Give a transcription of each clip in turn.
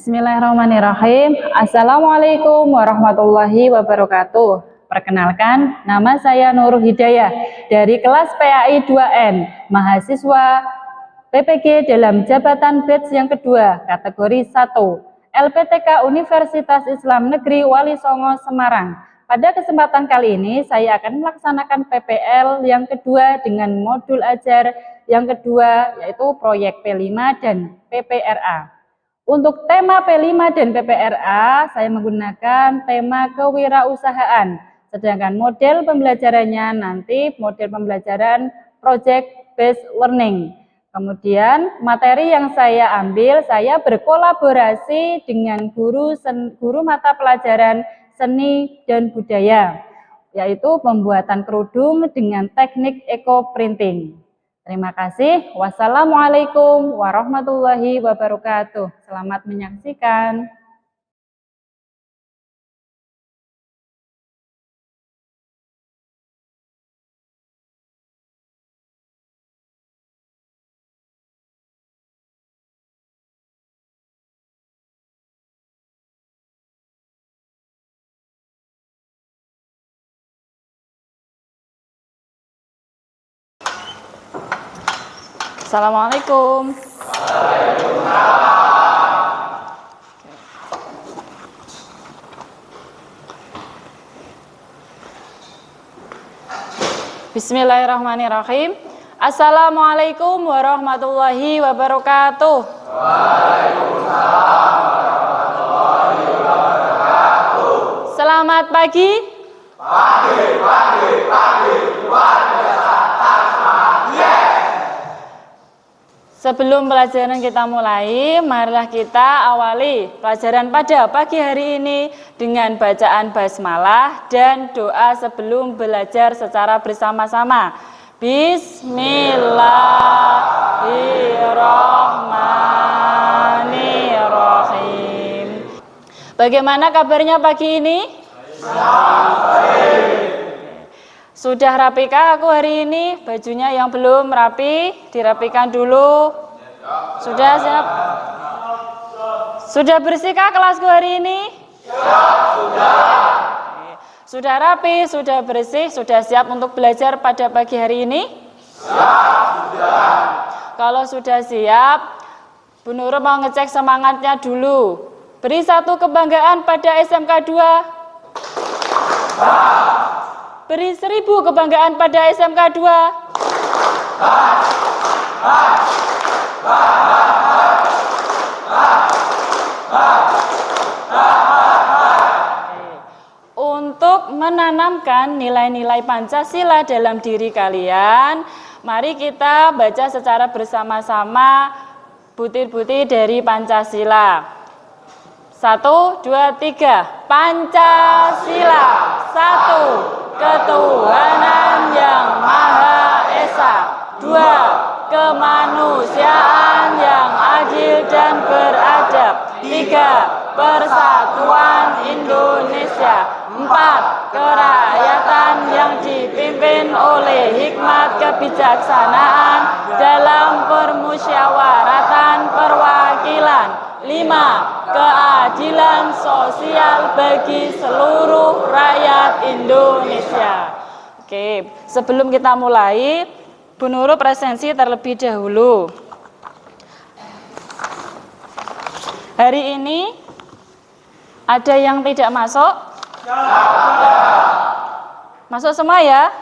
Bismillahirrahmanirrahim. Assalamualaikum warahmatullahi wabarakatuh. Perkenalkan, nama saya Nurul Hidayah dari kelas PAI 2N, mahasiswa PPG dalam jabatan batch yang kedua, kategori 1, LPTK Universitas Islam Negeri Wali Songo, Semarang. Pada kesempatan kali ini, saya akan melaksanakan PPL yang kedua dengan modul ajar yang kedua, yaitu proyek P5 dan PPRA. Untuk tema P5 dan PPRA, saya menggunakan tema kewirausahaan. Sedangkan model pembelajarannya nanti model pembelajaran Project Based Learning. Kemudian materi yang saya ambil, saya berkolaborasi dengan guru mata pelajaran seni dan budaya, yaitu pembuatan kerudung dengan teknik eco printing. Terima kasih. Wassalamualaikum warahmatullahi wabarakatuh. Selamat menyaksikan. Assalamualaikum. Bismillahirrahmanirrahim. Assalamualaikum warahmatullahi wabarakatuh. Waalaikumsalam warahmatullahi wabarakatuh. Selamat pagi. Pagi. Luar biasa. Sebelum pelajaran kita mulai, marilah kita awali pelajaran pada pagi hari ini dengan bacaan basmalah dan doa sebelum belajar secara bersama-sama. Bismillahirrahmanirrahim. Bagaimana kabarnya pagi ini? Sudah rapikah aku hari ini? Bajunya yang belum rapi, dirapikan dulu. Sudah siap? Sudah bersihkah kelasku hari ini? Sudah rapi, sudah bersih, sudah siap untuk belajar pada pagi hari ini? Kalau sudah siap, Bu Nurul mau ngecek semangatnya dulu. Beri satu kebanggaan pada SMK 2. Beri 1000 kebanggaan pada SMK 2. Untuk menanamkan nilai-nilai Pancasila dalam diri kalian, mari kita baca secara bersama-sama butir-butir dari Pancasila. 1, 2, 3. Pancasila. 1. Ketuhanan yang Maha Esa. 2. Kemanusiaan yang adil dan beradab. 3. Persatuan Indonesia. 4. Kerakyatan yang dipimpin oleh hikmat kebijaksanaan dalam permusyawaratan perwakilan. 5. Keadilan sosial bagi seluruh rakyat Indonesia. Oke, sebelum kita mulai, Bu Nurul presensi terlebih dahulu. Hari ini ada yang tidak masuk? Masuk semua ya?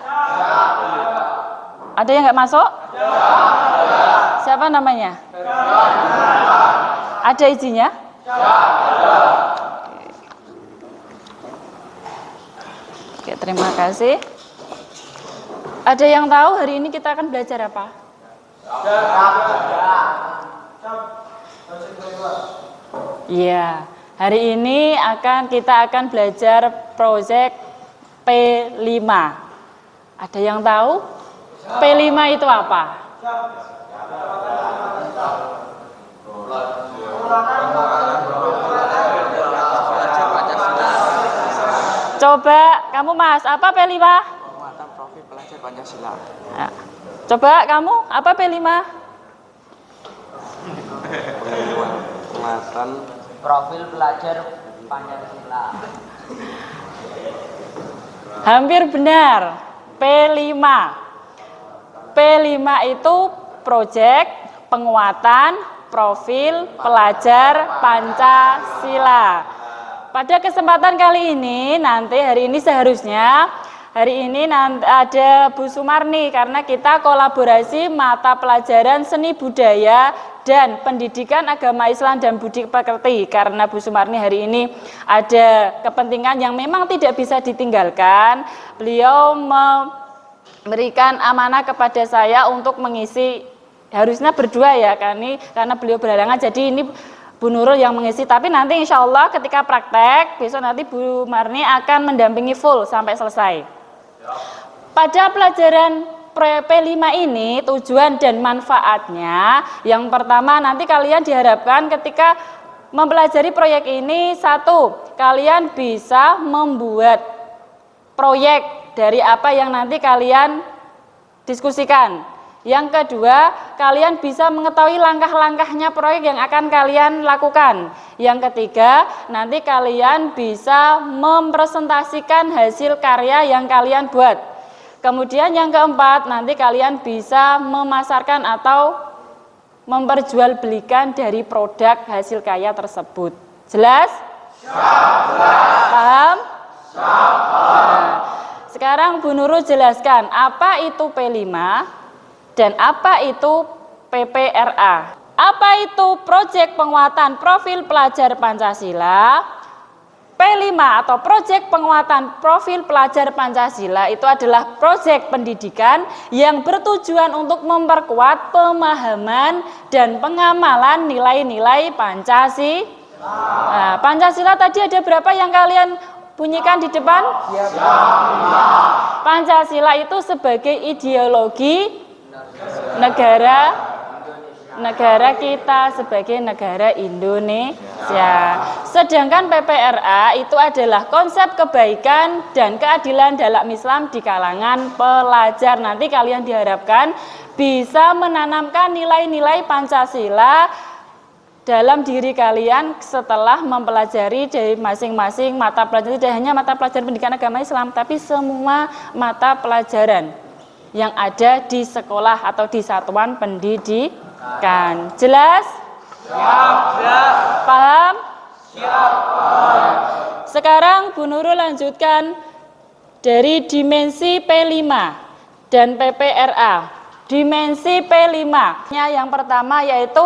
Ada yang nggak masuk? Siapa namanya? Ada izinnya? Oke, terima kasih. Ada yang tahu hari ini kita akan belajar apa? Iya, hari ini kita akan belajar proyek P5. Ada yang tahu? P5 itu apa? Coba kamu Mas, apa P5? Penguatan profil pelajar Pancasila. Nah, coba kamu, apa P5? Penguatan Profil pelajar Pancasila. Hampir benar. P5. P5 itu proyek penguatan profil pelajar Pancasila. Pada kesempatan kali ini, hari ini nanti ada Bu Sumarni, karena kita kolaborasi mata pelajaran seni budaya dan pendidikan agama Islam dan budi pekerti. Karena Bu Sumarni hari ini ada kepentingan yang memang tidak bisa ditinggalkan, beliau memberikan amanah kepada saya untuk mengisi, harusnya berdua ya, karena beliau berhalangan, jadi ini Bu Nurul yang mengisi. Tapi nanti insya Allah ketika praktek, besok nanti Bu Marni akan mendampingi full sampai selesai. Pada pelajaran P5 ini tujuan dan manfaatnya, yang pertama nanti kalian diharapkan ketika mempelajari proyek ini, satu, kalian bisa membuat proyek dari apa yang nanti kalian diskusikan. Yang kedua, kalian bisa mengetahui langkah-langkahnya proyek yang akan kalian lakukan. Yang ketiga, nanti kalian bisa mempresentasikan hasil karya yang kalian buat. Kemudian yang keempat, nanti kalian bisa memasarkan atau memperjualbelikan dari produk hasil karya tersebut. Jelas? Paham? Nah, sekarang Bu Nurul jelaskan apa itu P5 dan apa itu PPRA. Apa itu proyek penguatan profil pelajar Pancasila? P5 atau proyek penguatan profil pelajar Pancasila itu adalah proyek pendidikan yang bertujuan untuk memperkuat pemahaman dan pengamalan nilai-nilai Pancasila. Nah, Pancasila tadi ada berapa yang kalian bunyikan di depan? Pancasila itu sebagai ideologi negara kita sebagai negara Indonesia. Sedangkan PPRA itu adalah konsep kebaikan dan keadilan dalam Islam di kalangan pelajar. Nanti kalian diharapkan bisa menanamkan nilai-nilai Pancasila dalam diri kalian setelah mempelajari dari masing-masing mata pelajaran. Tidak hanya mata pelajaran pendidikan agama Islam, tapi semua mata pelajaran yang ada di sekolah atau di satuan pendidikan. Jelas? Paham? Sekarang Bu Nurul lanjutkan dari dimensi P5 dan PPRA. Dimensi P5 yang pertama yaitu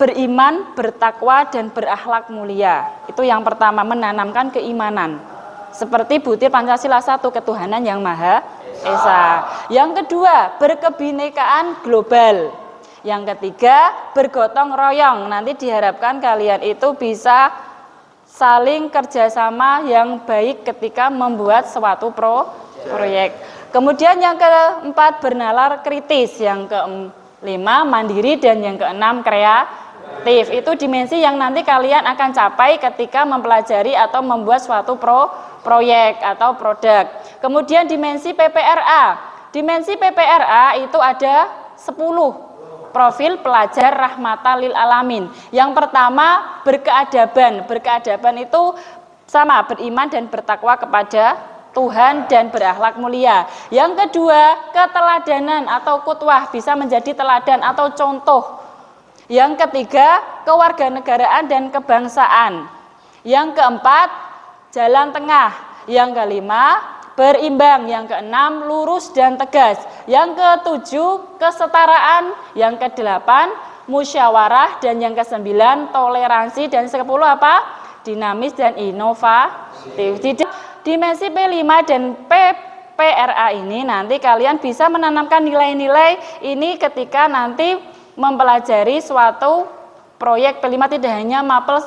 beriman, bertakwa, dan berakhlak mulia. Itu yang pertama, menanamkan keimanan. Seperti butir Pancasila 1, ketuhanan yang Maha Esa. Yang kedua, berkebinekaan global. Yang ketiga, bergotong royong. Nanti diharapkan kalian itu bisa saling kerjasama yang baik ketika membuat suatu proyek. Kemudian yang keempat, bernalar kritis. Yang kelima, mandiri. Dan yang keenam, kreatif. Itu dimensi yang nanti kalian akan capai ketika mempelajari atau membuat suatu proyek atau produk. Kemudian dimensi PPRA. Dimensi PPRA itu ada 10 profil pelajar rahmatan lil alamin. Yang pertama, berkeadaban. Berkeadaban itu sama, beriman dan bertakwa kepada Tuhan dan berakhlak mulia. Yang kedua, keteladanan atau kutwah, bisa menjadi teladan atau contoh. Yang ketiga, kewarganegaraan dan kebangsaan. Yang keempat, jalan tengah. Yang kelima, berimbang. Yang keenam, lurus dan tegas. Yang ketujuh, kesetaraan. Yang kedelapan, musyawarah. Dan yang kesembilan, toleransi. Dan sepuluh apa? Dinamis dan inovatif. Dimensi P5 dan PPRA ini nanti kalian bisa menanamkan nilai-nilai ini ketika nanti mempelajari suatu proyek P5, tidak hanya mapel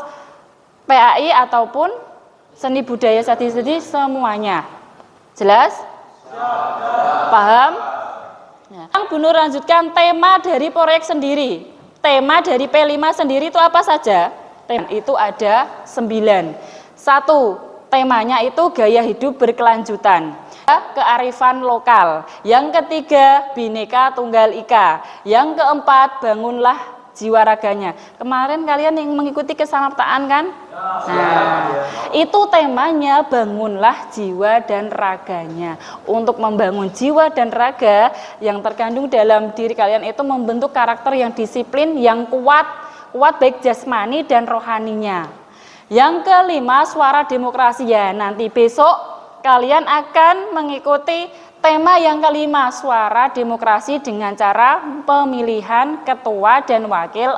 PAI ataupun seni budaya sedih-sedih, semuanya. Jelas? Paham? Yang Bu Nur lanjutkan tema dari proyek sendiri. Tema dari P5 sendiri itu apa saja? Tema itu ada 9. 1. Temanya itu gaya hidup berkelanjutan. Kearifan lokal. Yang ketiga, Bhinneka Tunggal Ika. Yang keempat, bangunlah jiwa raganya. Kemarin kalian yang mengikuti kesamaptaan kan? Nah, itu temanya bangunlah jiwa dan raganya. Untuk membangun jiwa dan raga yang terkandung dalam diri kalian itu membentuk karakter yang disiplin, yang kuat baik jasmani dan rohaninya. Yang kelima, suara demokrasi. Ya, nanti besok kalian akan mengikuti tema yang kelima, suara demokrasi dengan cara pemilihan ketua dan wakil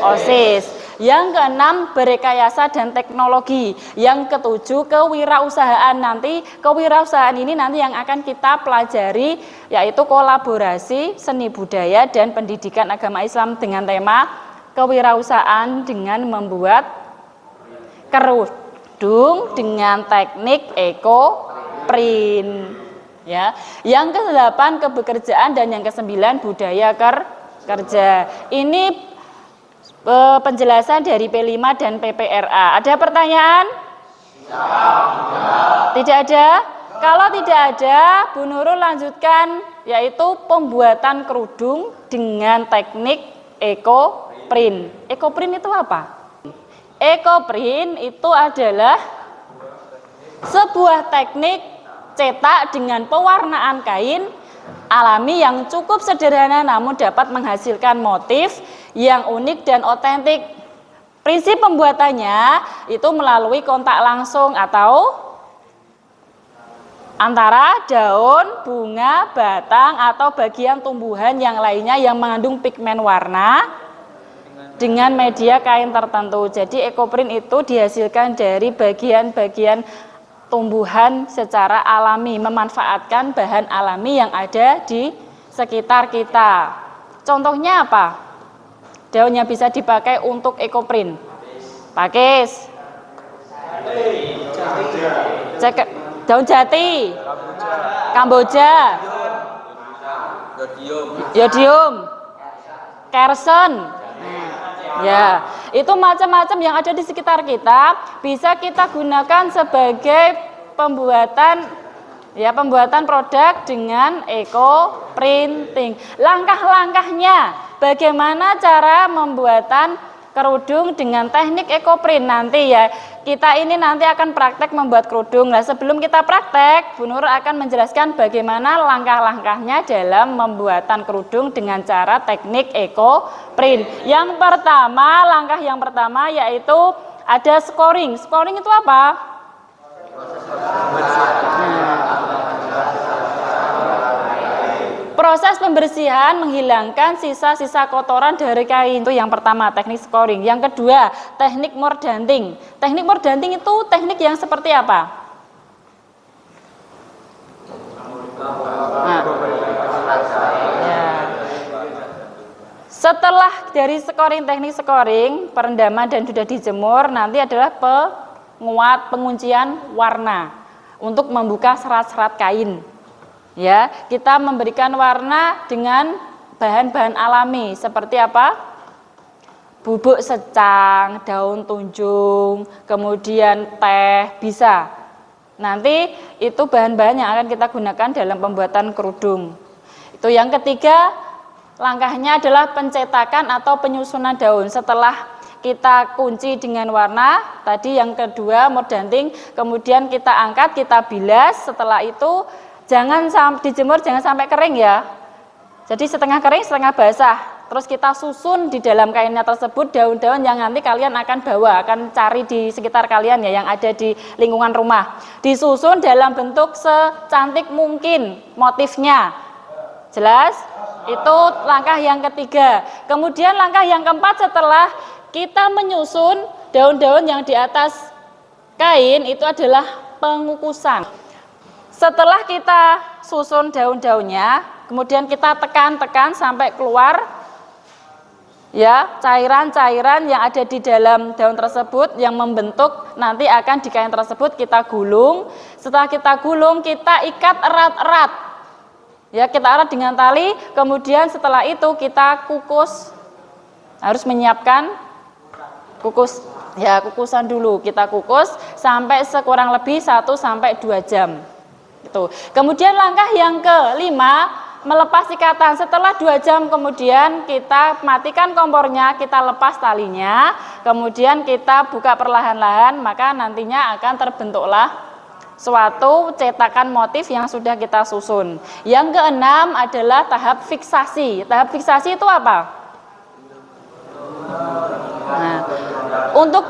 OSIS. Yang keenam, berekayasa dan teknologi. Yang ketujuh, kewirausahaan. Nanti kewirausahaan ini nanti yang akan kita pelajari, yaitu kolaborasi seni budaya dan pendidikan agama Islam dengan tema kewirausahaan dengan membuat kerudung dengan teknik eco-print. Ya, yang ke-8 kebekerjaan dan yang ke-9 budaya kerja. Ini penjelasan dari P5 dan PPRA. Ada pertanyaan? Tidak ada? Kalau tidak ada, Bu Nurul lanjutkan, yaitu pembuatan kerudung dengan teknik eco-print. Eco-print itu apa? Eco-print itu adalah sebuah teknik cetak dengan pewarnaan kain alami yang cukup sederhana namun dapat menghasilkan motif yang unik dan otentik. Prinsip pembuatannya itu melalui kontak langsung atau antara daun, bunga, batang atau bagian tumbuhan yang lainnya yang mengandung pigmen warna dengan media kain tertentu. Jadi ecoprint itu dihasilkan dari bagian-bagian tumbuhan secara alami, memanfaatkan bahan alami yang ada di sekitar kita. Contohnya apa? Daunnya bisa dipakai untuk ecoprint. Pakis. Daun jati. Kamboja. Yodium. Kersen. Ya, itu macam-macam yang ada di sekitar kita bisa kita gunakan sebagai pembuatan produk dengan eco printing. Langkah-langkahnya, bagaimana cara pembuatan kerudung dengan teknik eco print nanti ya. Kita ini nanti akan praktek membuat kerudung. Nah, sebelum kita praktek, Bu Nur akan menjelaskan bagaimana langkah-langkahnya dalam pembuatan kerudung dengan cara teknik eco print. Langkah yang pertama yaitu ada scoring. Scoring itu apa? Proses pembersihan menghilangkan sisa-sisa kotoran dari kain. Itu yang pertama, teknik scoring. Yang kedua, teknik mordanting. Teknik mordanting itu teknik yang seperti apa? Setelah dari scoring, teknik scoring, perendaman dan sudah dijemur, nanti adalah penguncian warna untuk membuka serat-serat kain. Ya, kita memberikan warna dengan bahan-bahan alami seperti apa? Bubuk secang, daun tunjung, kemudian teh, bisa. Nanti itu bahan-bahan yang akan kita gunakan dalam pembuatan kerudung. Itu yang ketiga, langkahnya adalah pencetakan atau penyusunan daun. Setelah kita kunci dengan warna, tadi yang kedua mordanting, kemudian kita angkat, kita bilas, setelah itu jangan dijemur, jangan sampai kering ya. Jadi setengah kering, setengah basah. Terus kita susun di dalam kainnya tersebut daun-daun yang nanti kalian akan bawa, akan cari di sekitar kalian ya, yang ada di lingkungan rumah. Disusun dalam bentuk secantik mungkin motifnya. Jelas? Itu langkah yang ketiga. Kemudian langkah yang keempat, setelah kita menyusun daun-daun yang di atas kain, itu adalah pengukusan. Setelah kita susun daun-daunnya, kemudian kita tekan-tekan sampai keluar ya cairan-cairan yang ada di dalam daun tersebut yang membentuk nanti akan di kain tersebut kita gulung. Setelah kita gulung, kita ikat erat-erat. Ya, kita erat dengan tali, kemudian setelah itu kita kukus. Harus menyiapkan kukusan dulu. Kita kukus sampai sekurang lebih 1 sampai 2 jam. Kemudian langkah yang kelima, melepas ikatan. Setelah 2 jam kemudian kita matikan kompornya, kita lepas talinya, kemudian kita buka perlahan-lahan, maka nantinya akan terbentuklah suatu cetakan motif yang sudah kita susun. Yang keenam adalah tahap fiksasi. Tahap fiksasi itu apa? Nah, untuk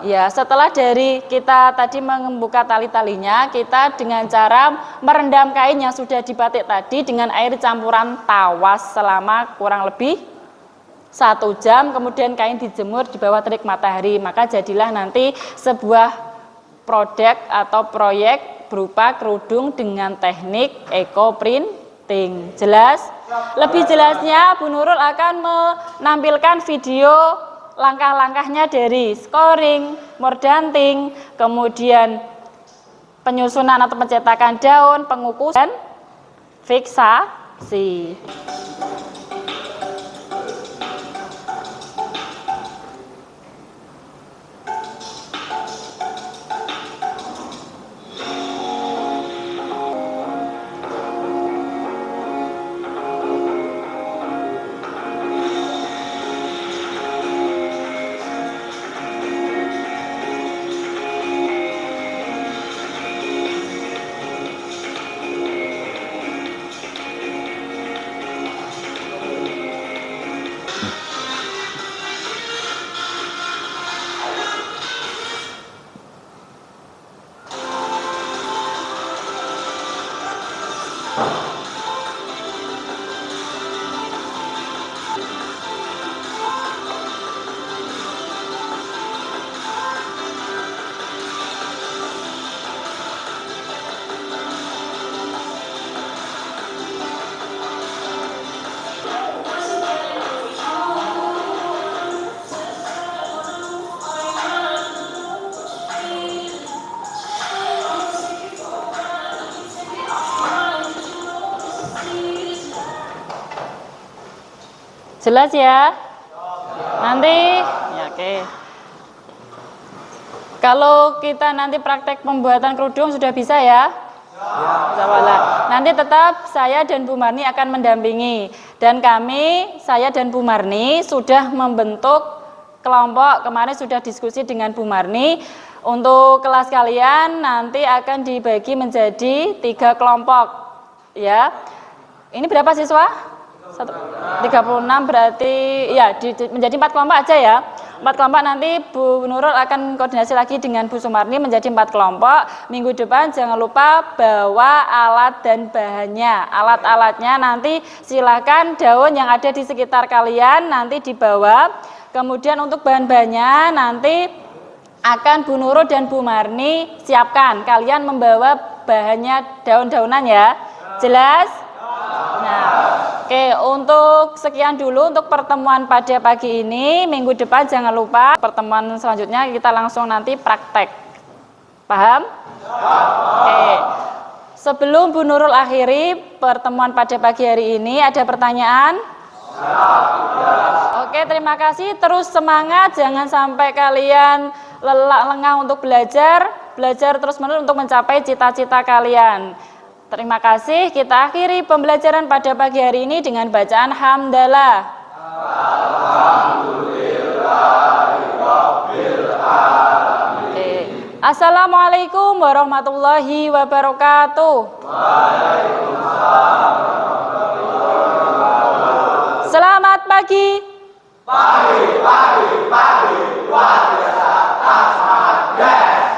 ya, setelah dari kita tadi membuka tali-talinya, kita dengan cara merendam kain yang sudah dibatik tadi dengan air campuran tawas selama kurang lebih 1 jam, kemudian kain dijemur di bawah terik matahari, maka jadilah nanti sebuah produk atau proyek berupa kerudung dengan teknik eco printing. Jelas? Lebih jelasnya Bu Nurul akan menampilkan video langkah-langkahnya dari scoring, mordanting, kemudian penyusunan atau pencetakan daun, pengukusan, fiksasi. Jelas ya? Nanti ya, oke. Kalau kita nanti praktek pembuatan kerudung sudah bisa ya? Insyaallah. Nanti tetap saya dan Bu Marni akan mendampingi, dan kami, saya dan Bu Marni sudah membentuk kelompok. Kemarin sudah diskusi dengan Bu Marni. Untuk kelas kalian nanti akan dibagi menjadi 3 kelompok ya. Ini berapa siswa? 36 berarti ya menjadi 4 kelompok aja ya. 4 kelompok, nanti Bu Nurul akan koordinasi lagi dengan Bu Sumarni menjadi 4 kelompok. Minggu depan jangan lupa bawa alat dan bahannya. Alat-alatnya nanti silakan daun yang ada di sekitar kalian nanti dibawa. Kemudian untuk bahan-bahannya nanti akan Bu Nurul dan Bu Marni siapkan. Kalian membawa bahannya daun-daunan ya. Jelas? Nah, oke, untuk sekian dulu untuk pertemuan pada pagi ini. Minggu depan jangan lupa pertemuan selanjutnya kita langsung nanti praktek. Paham? Oke. Sebelum Bu Nurul akhiri pertemuan pada pagi hari ini, ada pertanyaan? Oke, terima kasih. Terus semangat, jangan sampai kalian lengah untuk belajar terus-menerus untuk mencapai cita-cita kalian. Terima kasih. Kita akhiri pembelajaran pada pagi hari ini dengan bacaan hamdalah. Assalamualaikum warahmatullahi wabarakatuh. Selamat pagi. Pagi. Luar biasa. Semangat.